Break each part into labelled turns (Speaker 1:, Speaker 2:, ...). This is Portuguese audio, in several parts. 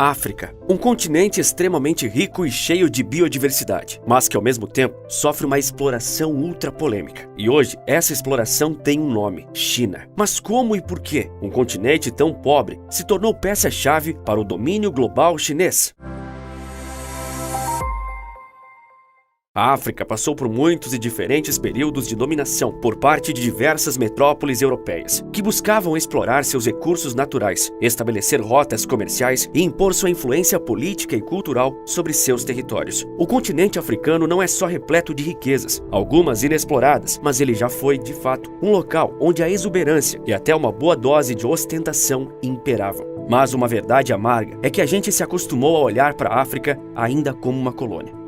Speaker 1: África, um continente extremamente rico e cheio de biodiversidade, mas que ao mesmo tempo sofre uma exploração ultra polêmica. E hoje, essa exploração tem um nome: China. Mas como e por que um continente tão pobre se tornou peça-chave para o domínio global chinês? A África passou por muitos e diferentes períodos de dominação por parte de diversas metrópoles europeias, que buscavam explorar seus recursos naturais, estabelecer rotas comerciais e impor sua influência política e cultural sobre seus territórios. O continente africano não é só repleto de riquezas, algumas inexploradas, mas ele já foi, de fato, um local onde a exuberância e até uma boa dose de ostentação imperavam. Mas uma verdade amarga é que a gente se acostumou a olhar para a África ainda como uma colônia.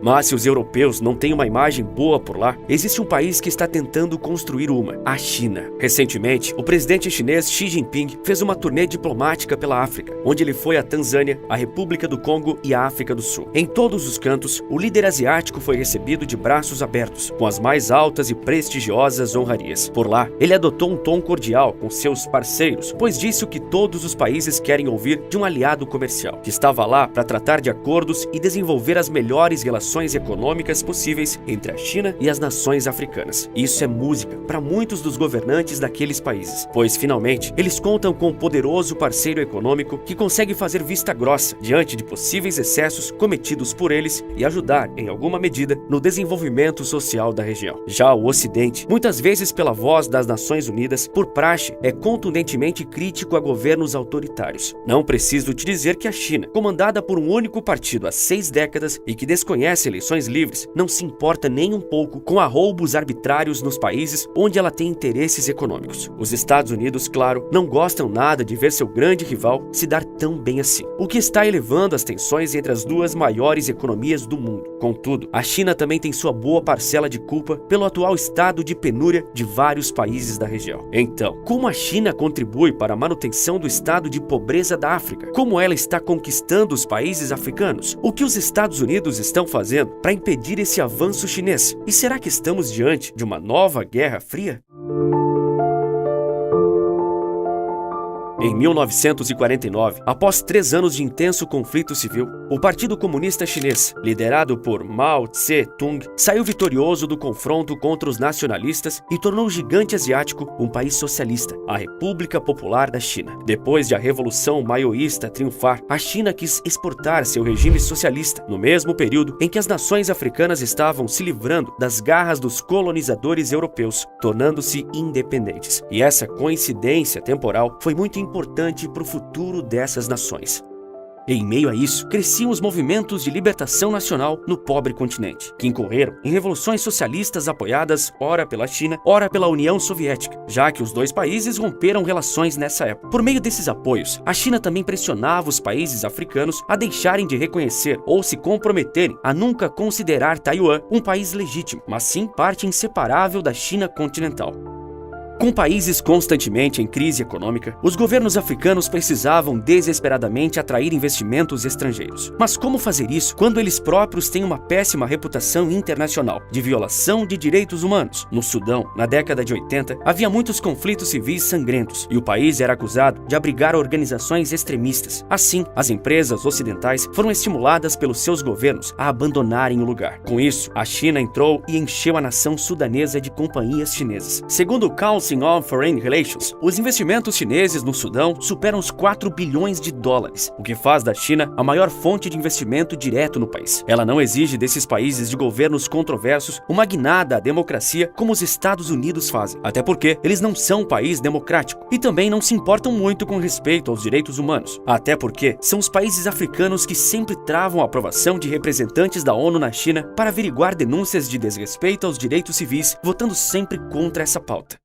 Speaker 1: Mas se os europeus não têm uma imagem boa por lá, existe um país que está tentando construir uma: a China. Recentemente, o presidente chinês Xi Jinping fez uma turnê diplomática pela África, onde ele foi à Tanzânia, a República do Congo e a África do Sul. Em todos os cantos, o líder asiático foi recebido de braços abertos, com as mais altas e prestigiosas honrarias. Por lá, ele adotou um tom cordial com seus parceiros, pois disse o que todos os países querem ouvir de um aliado comercial, que estava lá para tratar de acordos e desenvolver as melhores relações econômicas possíveis entre a China e as nações africanas. Isso é música para muitos dos governantes daqueles países, pois finalmente eles contam com um poderoso parceiro econômico que consegue fazer vista grossa diante de possíveis excessos cometidos por eles e ajudar, em alguma medida, no desenvolvimento social da região. Já o Ocidente, muitas vezes pela voz das Nações Unidas, por praxe, é contundentemente crítico a governos autoritários. Não preciso te dizer que a China, comandada por um único partido há 6 décadas e que desconhece eleições livres, não se importa nem um pouco com arroubos arbitrários nos países onde ela tem interesses econômicos. Os Estados Unidos, claro, não gostam nada de ver seu grande rival se dar tão bem assim, o que está elevando as tensões entre as duas maiores economias do mundo. Contudo, a China também tem sua boa parcela de culpa pelo atual estado de penúria de vários países da região. Então, como a China contribui para a manutenção do estado de pobreza da África? Como ela está conquistando os países africanos? O que os Estados Unidos estão fazendo para impedir esse avanço chinês? E será que estamos diante de uma nova Guerra Fria? Em 1949, após 3 anos de intenso conflito civil, o Partido Comunista Chinês, liderado por Mao Tse-tung, saiu vitorioso do confronto contra os nacionalistas e tornou o gigante asiático um país socialista, a República Popular da China. Depois de a Revolução Maoísta triunfar, a China quis exportar seu regime socialista, no mesmo período em que as nações africanas estavam se livrando das garras dos colonizadores europeus, tornando-se independentes. E essa coincidência temporal foi muito importante para o futuro dessas nações. Em meio a isso, cresciam os movimentos de libertação nacional no pobre continente, que incorreram em revoluções socialistas apoiadas ora pela China, ora pela União Soviética, já que os dois países romperam relações nessa época. Por meio desses apoios, a China também pressionava os países africanos a deixarem de reconhecer ou se comprometerem a nunca considerar Taiwan um país legítimo, mas sim parte inseparável da China continental. Com países constantemente em crise econômica, os governos africanos precisavam desesperadamente atrair investimentos estrangeiros. Mas como fazer isso quando eles próprios têm uma péssima reputação internacional de violação de direitos humanos? No Sudão, na década de 80, havia muitos conflitos civis sangrentos e o país era acusado de abrigar organizações extremistas. Assim, as empresas ocidentais foram estimuladas pelos seus governos a abandonarem o lugar. Com isso, a China entrou e encheu a nação sudanesa de companhias chinesas. Segundo o Council on Foreign Relations, os investimentos chineses no Sudão superam os 4 bilhões de dólares, o que faz da China a maior fonte de investimento direto no país. Ela não exige desses países de governos controversos uma guinada à democracia como os Estados Unidos fazem, até porque eles não são um país democrático e também não se importam muito com respeito aos direitos humanos, até porque são os países africanos que sempre travam a aprovação de representantes da ONU na China para averiguar denúncias de desrespeito aos direitos civis, votando sempre contra essa pauta.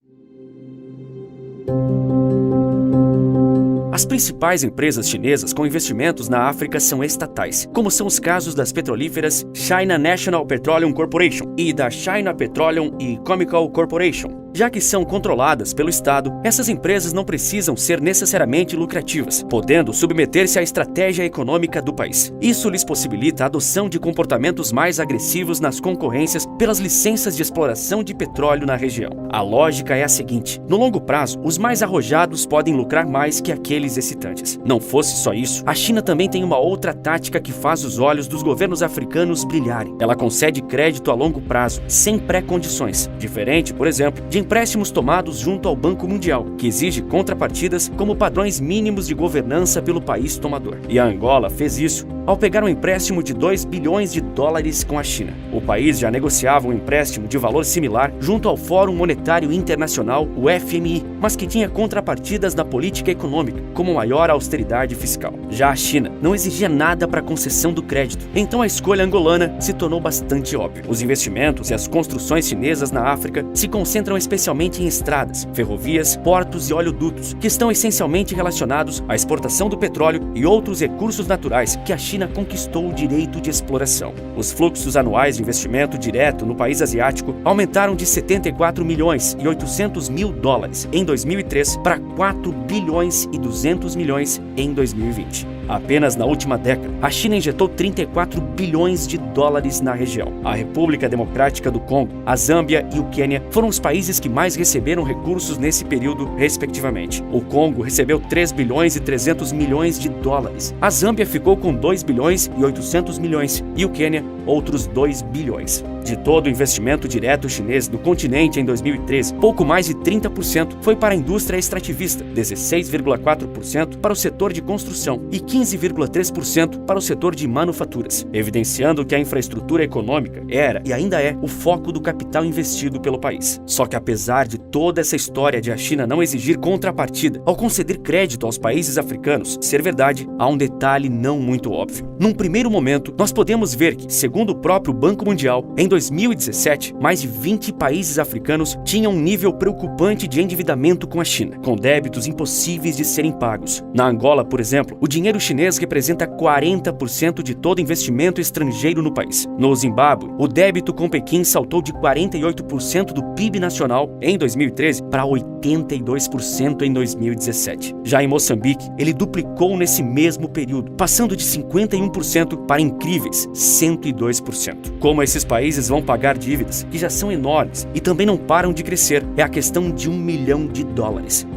Speaker 1: As principais empresas chinesas com investimentos na África são estatais, como são os casos das petrolíferas China National Petroleum Corporation e da China Petroleum e Chemical Corporation. Já que são controladas pelo Estado, essas empresas não precisam ser necessariamente lucrativas, podendo submeter-se à estratégia econômica do país. Isso lhes possibilita a adoção de comportamentos mais agressivos nas concorrências pelas licenças de exploração de petróleo na região. A lógica é a seguinte: no longo prazo, os mais arrojados podem lucrar mais que aqueles excitantes. Não fosse só isso, a China também tem uma outra tática que faz os olhos dos governos africanos brilharem. Ela concede crédito a longo prazo, sem pré-condições, diferente, por exemplo, de empréstimos tomados junto ao Banco Mundial, que exige contrapartidas como padrões mínimos de governança pelo país tomador. E a Angola fez isso ao pegar um empréstimo de 2 bilhões de dólares com a China. O país já negociava um empréstimo de valor similar junto ao Fórum Monetário Internacional, o FMI, mas que tinha contrapartidas na política econômica, como maior austeridade fiscal. Já a China não exigia nada para a concessão do crédito, então a escolha angolana se tornou bastante óbvia. Os investimentos e as construções chinesas na África se concentram especialmente em estradas, ferrovias, portos e oleodutos, que estão essencialmente relacionados à exportação do petróleo e outros recursos naturais que a China conquistou o direito de exploração. Os fluxos anuais de investimento direto no país asiático aumentaram de 74 milhões e 800 mil dólares em 2003 para 4 bilhões e 200 milhões em 2020. Apenas na última década, a China injetou 34 bilhões de dólares na região. A República Democrática do Congo, a Zâmbia e o Quênia foram os países que mais receberam recursos nesse período, respectivamente. O Congo recebeu 3 bilhões e 300 milhões de dólares. A Zâmbia ficou com 2 bilhões e 800 milhões e o Quênia outros 2 bilhões. De todo o investimento direto chinês no continente em 2013, pouco mais de 30% foi para a indústria extrativista, 16,4% para o setor de construção e 15,3% para o setor de manufaturas, evidenciando que a infraestrutura econômica era e ainda é o foco do capital investido pelo país. Só que apesar de toda essa história de a China não exigir contrapartida ao conceder crédito aos países africanos ser verdade, há um detalhe não muito óbvio. Num primeiro momento, nós podemos ver que, segundo o próprio Banco Mundial, em 2017, mais de 20 países africanos tinham um nível preocupante de endividamento com a China, com débitos impossíveis de serem pagos. Na Angola, por exemplo, o dinheiro chinês representa 40% de todo investimento estrangeiro no país. No Zimbábue, o débito com Pequim saltou de 48% do PIB nacional em 2013 para 82% em 2017. Já em Moçambique, ele duplicou nesse mesmo período, passando de 51% para incríveis 102%. Como esses países vão pagar dívidas que já são enormes e também não param de crescer, é a questão de $1 milhão.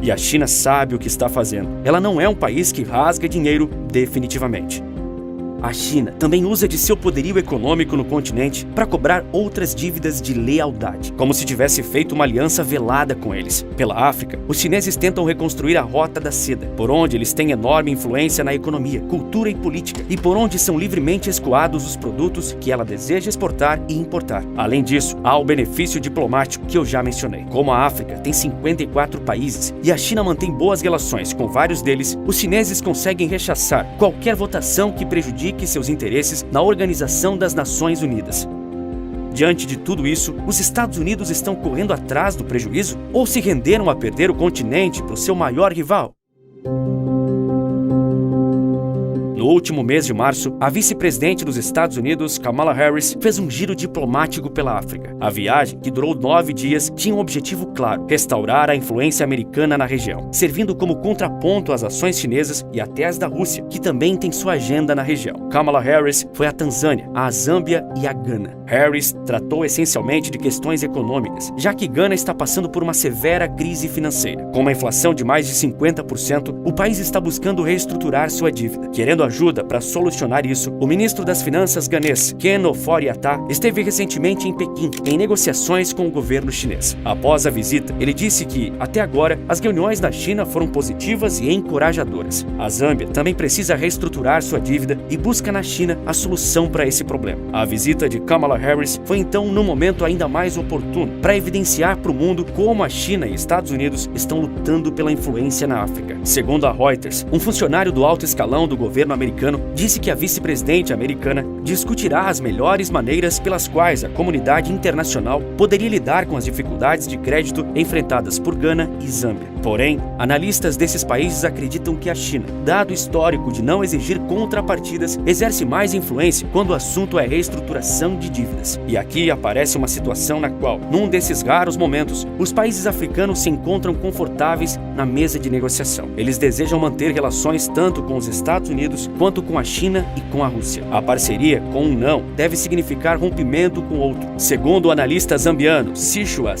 Speaker 1: E a China sabe o que está fazendo. Ela não é um país que rasga dinheiro definitivamente. A China também usa de seu poderio econômico no continente para cobrar outras dívidas de lealdade, como se tivesse feito uma aliança velada com eles. Pela África, os chineses tentam reconstruir a Rota da Seda, por onde eles têm enorme influência na economia, cultura e política, e por onde são livremente escoados os produtos que ela deseja exportar e importar. Além disso, há o benefício diplomático que eu já mencionei. Como a África tem 54 países e a China mantém boas relações com vários deles, os chineses conseguem rechaçar qualquer votação que prejudique seus interesses na Organização das Nações Unidas. Diante de tudo isso, os Estados Unidos estão correndo atrás do prejuízo ou se renderam a perder o continente para o seu maior rival? No último mês de março, a vice-presidente dos Estados Unidos, Kamala Harris, fez um giro diplomático pela África. A viagem, que durou 9 dias, tinha um objetivo claro: restaurar a influência americana na região, servindo como contraponto às ações chinesas e até às da Rússia, que também tem sua agenda na região. Kamala Harris foi à Tanzânia, à Zâmbia e à Gana. Harris tratou essencialmente de questões econômicas, já que Gana está passando por uma severa crise financeira. Com uma inflação de mais de 50%, o país está buscando reestruturar sua dívida. Querendo ajuda para solucionar isso, o ministro das Finanças ganês, Ken Ofori-Atta, esteve recentemente em Pequim, em negociações com o governo chinês. Após a visita, ele disse que, até agora, as reuniões na China foram positivas e encorajadoras. A Zâmbia também precisa reestruturar sua dívida e busca na China a solução para esse problema. A visita de Kamala Harris foi então num momento ainda mais oportuno para evidenciar para o mundo como a China e Estados Unidos estão lutando pela influência na África. Segundo a Reuters, um funcionário do alto escalão do governo americano disse que a vice-presidente americana discutirá as melhores maneiras pelas quais a comunidade internacional poderia lidar com as dificuldades de crédito enfrentadas por Gana e Zâmbia. Porém, analistas desses países acreditam que a China, dado o histórico de não exigir contrapartidas, exerce mais influência quando o assunto é reestruturação de dívidas. E aqui aparece uma situação na qual, num desses raros momentos, os países africanos se encontram confortáveis na mesa de negociação. Eles desejam manter relações tanto com os Estados Unidos quanto com a China e com a Rússia. A parceria com um não deve significar rompimento com outro. Segundo o analista zambiano Sichua,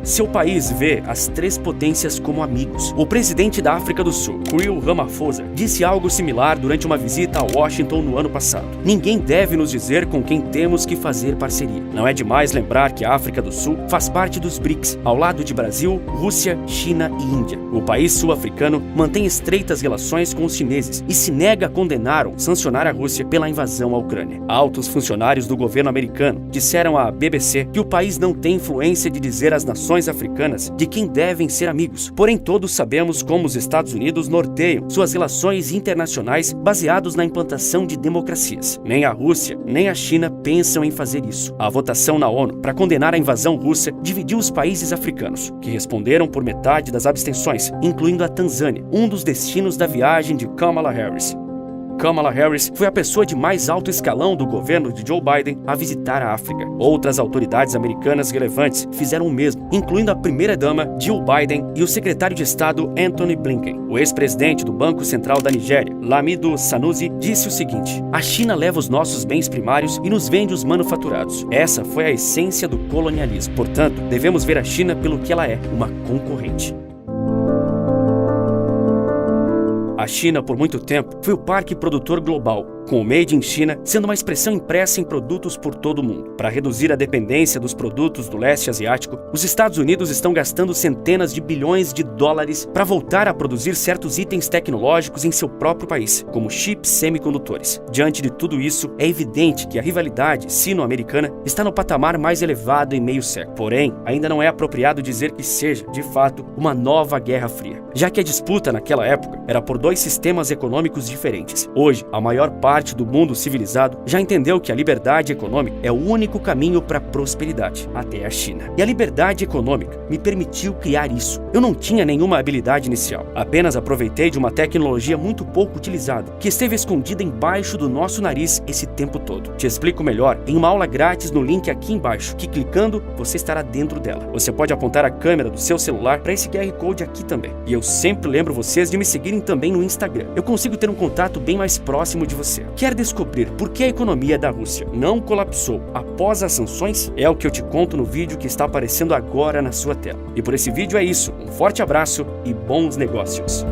Speaker 1: seu país vê as três potências como amigos. O presidente da África do Sul, Cyril Ramaphosa, disse algo similar durante uma visita a Washington no ano passado. Ninguém deve nos dizer com quem temos que fazer parceria. Não é demais lembrar que a África do Sul faz parte dos BRICS, ao lado de Brasil, Rússia, China e Índia. O país sul-africano mantém estreitas relações com os chineses e se nega a condenar ou sancionar a Rússia pela invasão à Ucrânia. Altos funcionários do governo americano disseram à BBC que o país não tem influência de dizer às nações africanas de quem devem ser amigos. Porém, todos sabemos como os Estados Unidos norteiam suas relações internacionais baseados na implantação de democracias. Nem a Rússia, nem a China pensam em fazer isso. A votação na ONU para condenar a invasão russa dividiu os países africanos, que responderam por metade das abstenções, incluindo a Tanzânia, um dos destinos da viagem de Kamala Harris. Kamala Harris foi a pessoa de mais alto escalão do governo de Joe Biden a visitar a África. Outras autoridades americanas relevantes fizeram o mesmo, incluindo a primeira-dama Jill Biden e o secretário de Estado Antony Blinken. O ex-presidente do Banco Central da Nigéria, Lamido Sanusi, disse o seguinte: "A China leva os nossos bens primários e nos vende os manufaturados. Essa foi a essência do colonialismo. Portanto, devemos ver a China pelo que ela é, uma concorrente." A China, por muito tempo, foi o parque produtor global, com o Made in China sendo uma expressão impressa em produtos por todo o mundo. Para reduzir a dependência dos produtos do leste asiático, os Estados Unidos estão gastando centenas de bilhões de dólares para voltar a produzir certos itens tecnológicos em seu próprio país, como chips semicondutores. Diante de tudo isso, é evidente que a rivalidade sino-americana está no patamar mais elevado em meio século. Porém, ainda não é apropriado dizer que seja, de fato, uma nova Guerra Fria, já que a disputa naquela época era por dois sistemas econômicos diferentes. Hoje, a maior parte do mundo civilizado já entendeu que a liberdade econômica é o único caminho para a prosperidade, até a China. E a liberdade econômica me permitiu criar isso. Eu não tinha nenhuma habilidade inicial, apenas aproveitei de uma tecnologia muito pouco utilizada, que esteve escondida embaixo do nosso nariz esse tempo todo. Te explico melhor em uma aula grátis no link aqui embaixo, que clicando você estará dentro dela. Você pode apontar a câmera do seu celular para esse QR Code aqui também. E eu sempre lembro vocês de me seguirem também no Instagram. Eu consigo ter um contato bem mais próximo de você. Quer descobrir por que a economia da Rússia não colapsou após as sanções? É o que eu te conto no vídeo que está aparecendo agora na sua tela. E por esse vídeo é isso. Um forte abraço e bons negócios!